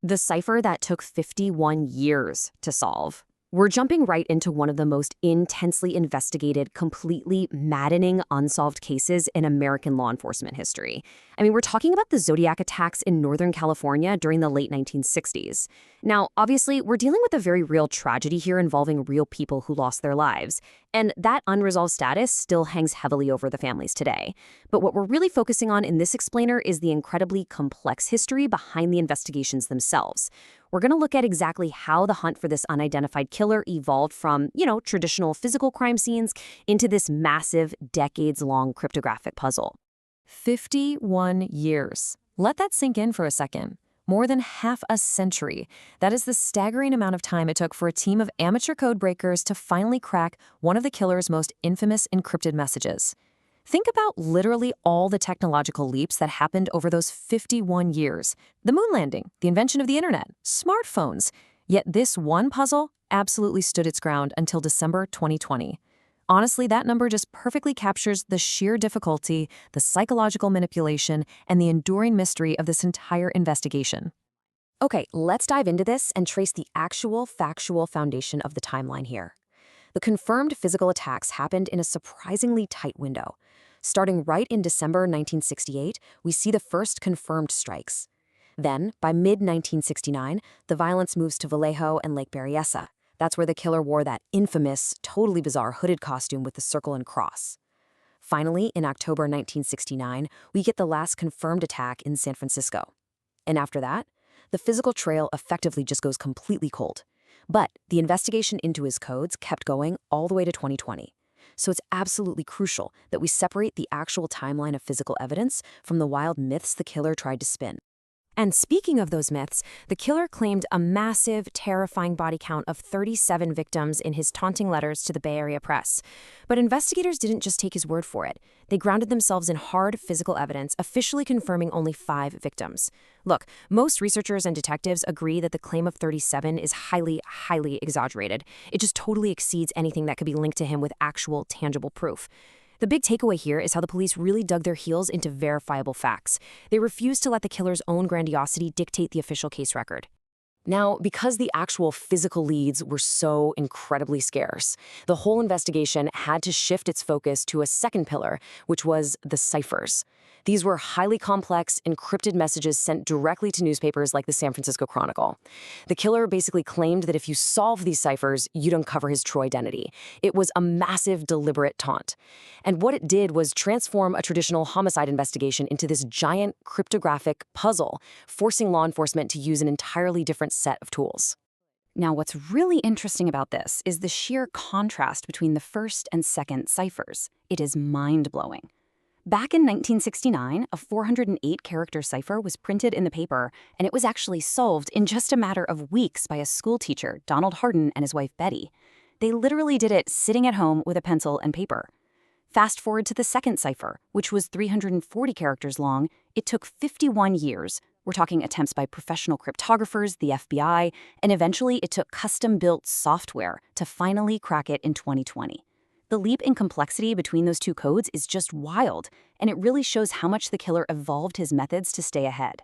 the cipher that took 51 years to solve. We're jumping right into one of the most intensely investigated, completely maddening unsolved cases in American law enforcement history. I mean, we're talking about the Zodiac attacks in Northern California during the late 1960s. Now, obviously, we're dealing with a very real tragedy here involving real people who lost their lives, and that unresolved status still hangs heavily over the families today. But what we're really focusing on in this explainer is the incredibly complex history behind the investigations themselves. We're going to look at exactly how the hunt for this unidentified killer evolved from, traditional physical crime scenes into this massive, decades-long cryptographic puzzle. 51 years. Let that sink in for a second. More than half a century. That is the staggering amount of time it took for a team of amateur codebreakers to finally crack one of the killer's most infamous encrypted messages. Think about literally all the technological leaps that happened over those 51 years. The moon landing, the invention of the internet, smartphones. Yet this one puzzle absolutely stood its ground until December 2020. Honestly, that number just perfectly captures the sheer difficulty, the psychological manipulation, and the enduring mystery of this entire investigation. Okay, let's dive into this and trace the actual factual foundation of the timeline here. The confirmed physical attacks happened in a surprisingly tight window. Starting right in December 1968, we see the first confirmed strikes. Then, by mid-1969, the violence moves to Vallejo and Lake Berryessa. That's where the killer wore that infamous, totally bizarre hooded costume with the circle and cross. Finally, in October 1969, we get the last confirmed attack in San Francisco. And after that, the physical trail effectively just goes completely cold. But the investigation into his codes kept going all the way to 2020. So it's absolutely crucial that we separate the actual timeline of physical evidence from the wild myths the killer tried to spin. And speaking of those myths, the killer claimed a massive, terrifying body count of 37 victims in his taunting letters to the Bay Area press. But investigators didn't just take his word for it. They grounded themselves in hard physical evidence, officially confirming only 5 victims. Look, most researchers and detectives agree that the claim of 37 is highly, highly exaggerated. It just totally exceeds anything that could be linked to him with actual, tangible proof. The big takeaway here is how the police really dug their heels into verifiable facts. They refused to let the killer's own grandiosity dictate the official case record. Now, because the actual physical leads were so incredibly scarce, the whole investigation had to shift its focus to a second pillar, which was the ciphers. These were highly complex, encrypted messages sent directly to newspapers like the San Francisco Chronicle. The killer basically claimed that if you solve these ciphers, you'd uncover his true identity. It was a massive, deliberate taunt. And what it did was transform a traditional homicide investigation into this giant cryptographic puzzle, forcing law enforcement to use an entirely different set of tools. Now, what's really interesting about this is the sheer contrast between the first and second ciphers. It is mind-blowing. Back in 1969, a 408-character cipher was printed in the paper, and it was actually solved in just a matter of weeks by a schoolteacher, Donald Hardin, and his wife, Betty. They literally did it sitting at home with a pencil and paper. Fast forward to the second cipher, which was 340 characters long. It took 51 years. We're talking attempts by professional cryptographers, the FBI, and eventually it took custom-built software to finally crack it in 2020. The leap in complexity between those two codes is just wild, and it really shows how much the killer evolved his methods to stay ahead.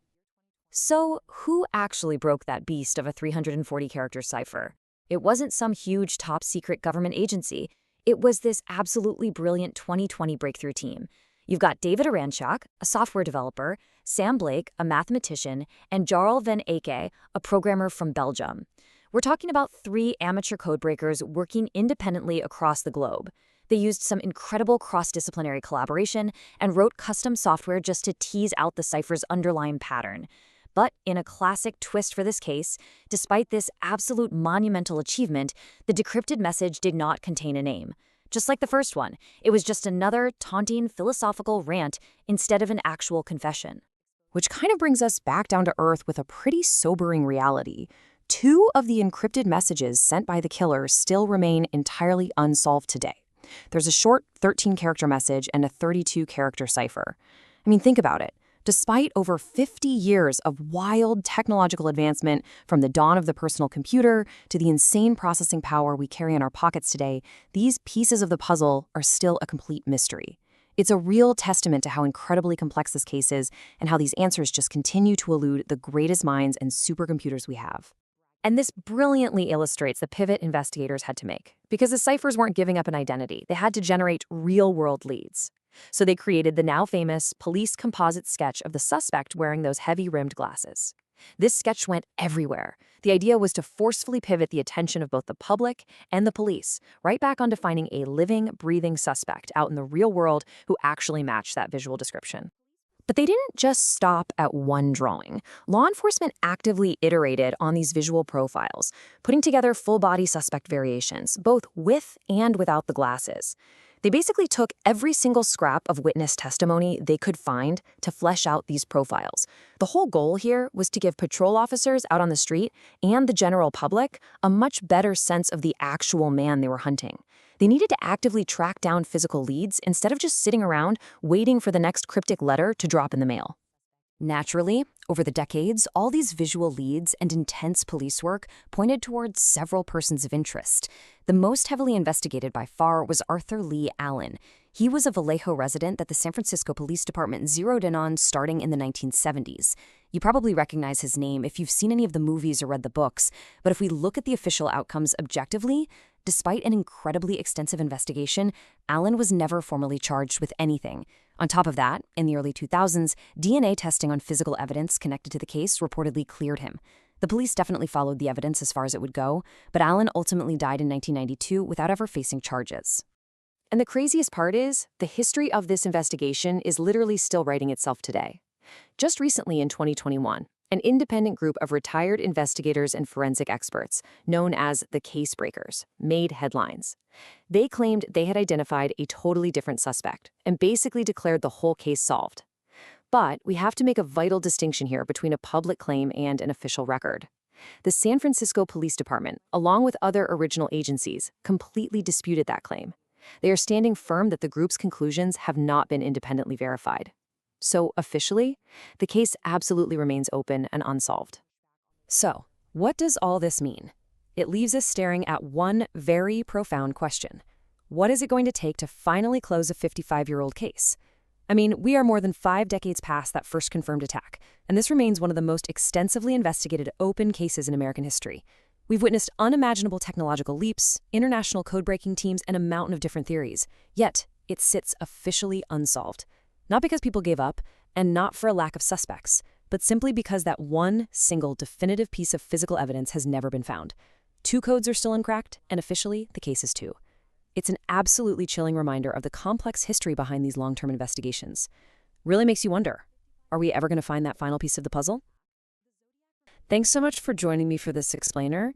So, who actually broke that beast of a 340-character cipher? It wasn't some huge top-secret government agency. It was this absolutely brilliant 2020 breakthrough team. You've got David Aranchak, a software developer, Sam Blake, a mathematician, and Jarl van Eke, a programmer from Belgium. We're talking about 3 amateur codebreakers working independently across the globe. They used some incredible cross-disciplinary collaboration and wrote custom software just to tease out the cipher's underlying pattern. But in a classic twist for this case, despite this absolute monumental achievement, the decrypted message did not contain a name. Just like the first one, it was just another taunting philosophical rant instead of an actual confession. Which kind of brings us back down to earth with a pretty sobering reality. 2 of the encrypted messages sent by the killer still remain entirely unsolved today. There's a short 13-character message and a 32-character cipher. I mean, think about it. Despite over 50 years of wild technological advancement, from the dawn of the personal computer to the insane processing power we carry in our pockets today, these pieces of the puzzle are still a complete mystery. It's a real testament to how incredibly complex this case is and how these answers just continue to elude the greatest minds and supercomputers we have. And this brilliantly illustrates the pivot investigators had to make. Because the ciphers weren't giving up an identity, they had to generate real-world leads. So they created the now famous police composite sketch of the suspect wearing those heavy-rimmed glasses. This sketch went everywhere. The idea was to forcefully pivot the attention of both the public and the police, right back onto finding a living, breathing suspect out in the real world who actually matched that visual description. But they didn't just stop at one drawing. Law enforcement actively iterated on these visual profiles, putting together full-body suspect variations, both with and without the glasses. They basically took every single scrap of witness testimony they could find to flesh out these profiles. The whole goal here was to give patrol officers out on the street and the general public a much better sense of the actual man they were hunting. They needed to actively track down physical leads instead of just sitting around waiting for the next cryptic letter to drop in the mail. Naturally, over the decades, all these visual leads and intense police work pointed towards several persons of interest. The most heavily investigated by far was Arthur Lee Allen. He was a Vallejo resident that the San Francisco Police Department zeroed in on starting in the 1970s. You probably recognize his name if you've seen any of the movies or read the books, but if we look at the official outcomes objectively, despite an incredibly extensive investigation, Allen was never formally charged with anything. On top of that, in the early 2000s, DNA testing on physical evidence connected to the case reportedly cleared him. The police definitely followed the evidence as far as it would go, but Allen ultimately died in 1992 without ever facing charges. And the craziest part is, the history of this investigation is literally still writing itself today. Just recently in 2021, an independent group of retired investigators and forensic experts, known as the codebreakers, made headlines. They claimed they had identified a totally different suspect and basically declared the whole case solved. But we have to make a vital distinction here between a public claim and an official record. The San Francisco Police Department, along with other original agencies, completely disputed that claim. They are standing firm that the group's conclusions have not been independently verified. So, officially, the case absolutely remains open and unsolved. So, what does all this mean? It leaves us staring at one very profound question. What is it going to take to finally close a 55-year-old case? I mean, we are more than 5 decades past that first confirmed attack, and this remains one of the most extensively investigated open cases in American history. We've witnessed unimaginable technological leaps, international code-breaking teams, and a mountain of different theories. Yet, it sits officially unsolved. Not because people gave up, and not for a lack of suspects, but simply because that one single definitive piece of physical evidence has never been found. 2 codes are still uncracked, and officially, the case is 2. It's an absolutely chilling reminder of the complex history behind these long-term investigations. Really makes you wonder, are we ever going to find that final piece of the puzzle? Thanks so much for joining me for this explainer.